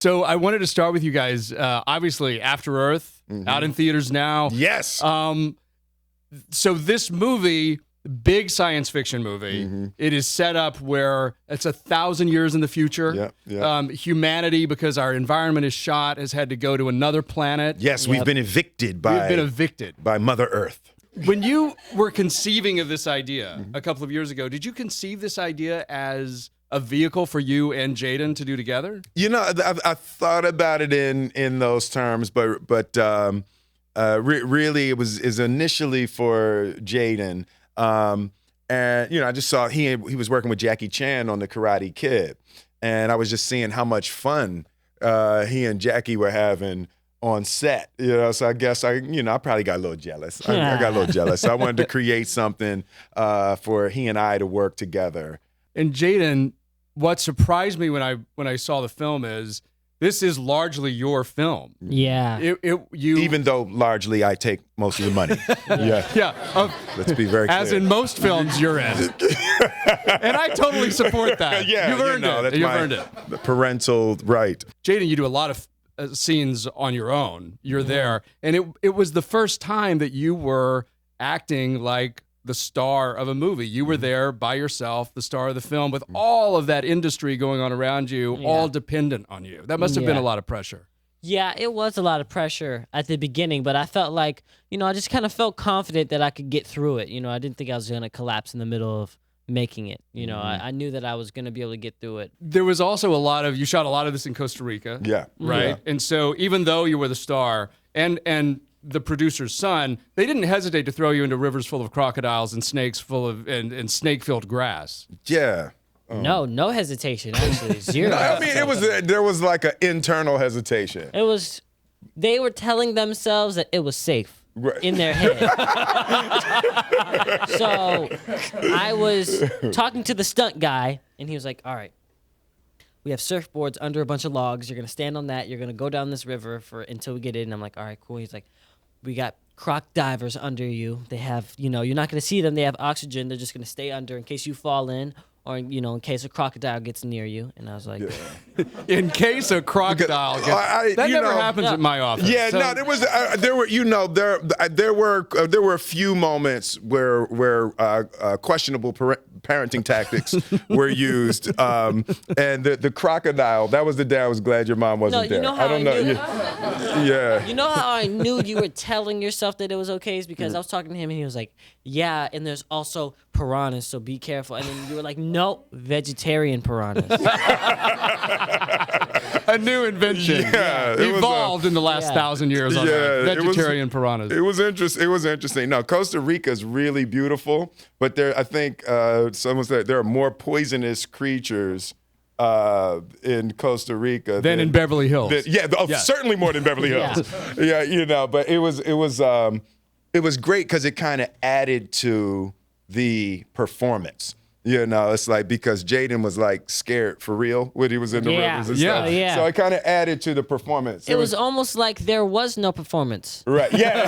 So I wanted to start with you guys. Obviously, After Earth, out in theaters now. Yes. So this movie, big science fiction movie, it is set up where it's 1,000 years in the future. Humanity, because our environment is shot, has had to go to another planet. Yes, we've been evicted by Mother Earth. When you were conceiving of this idea a couple of years ago, did you conceive this idea as a vehicle for you and Jaden to do together? You know, I thought about it in those terms, but really it was initially for Jaden. And you know, I just saw he was working with Jackie Chan on The Karate Kid, and I was just seeing how much fun he and Jackie were having on set. You know, so I guess I probably got a little jealous. I got a little jealous. So I wanted to create something for he and I to work together. And Jaden, what surprised me when I saw the film is this is largely your film. Yeah. Even though largely I take most of the money. Let's be very clear. As in most films you're in. And I totally support that. You've earned it. You've earned it. The parental right. Jaden, you do a lot of scenes on your own. You're there. And it was the first time that you were acting like the star of a movie. You were there by yourself, the star of the film, with all of that industry going on around you, all dependent on you. That must have been a lot of pressure. Yeah, it was a lot of pressure at the beginning, but I felt like, I just kind of felt confident that I could get through it. I didn't think I was going to collapse in the middle of making it. I knew that I was going to be able to get through it. There was also you shot a lot of this in Costa Rica. Yeah. Right? Yeah. And so even though you were the star and the producer's son, they didn't hesitate to throw you into rivers full of crocodiles and snakes full of and snake-filled grass. Yeah. No hesitation, actually. Zero. I mean, there was like an internal hesitation. They were telling themselves that it was safe in their head. So I was talking to the stunt guy, and he was like, all right, we have surfboards under a bunch of logs. You're going to stand on that. You're going to go down this river until we get in. And I'm like, all right, cool. He's like, we got croc divers under you. They have, you're not going to see them. They have oxygen. They're just going to stay under in case you fall in or, in case a crocodile gets near you. And I was like, in case a crocodile gets... That never happens at my office. Yeah, so. There were a few moments where questionable parenting tactics were used. And the crocodile, that was the day I was glad your mom wasn't there. How I don't know. Yeah. You know how I knew you were telling yourself that it was okay? Is because I was talking to him and he was like, yeah, and there's also piranhas, so be careful. And then you were like, no, vegetarian piranhas. A new invention. Evolved in the last 1,000 years on vegetarian piranhas. It was interesting. No, Costa Rica is really beautiful, but I think someone said there are more poisonous creatures in Costa Rica than in Beverly Hills. Certainly more than Beverly Hills. But it was great because it kind of added to the performance. It's like because Jaden was like scared for real when he was in the rivers and stuff. Yeah. So it kind of added to the performance. It was almost like there was no performance. Right. Yeah.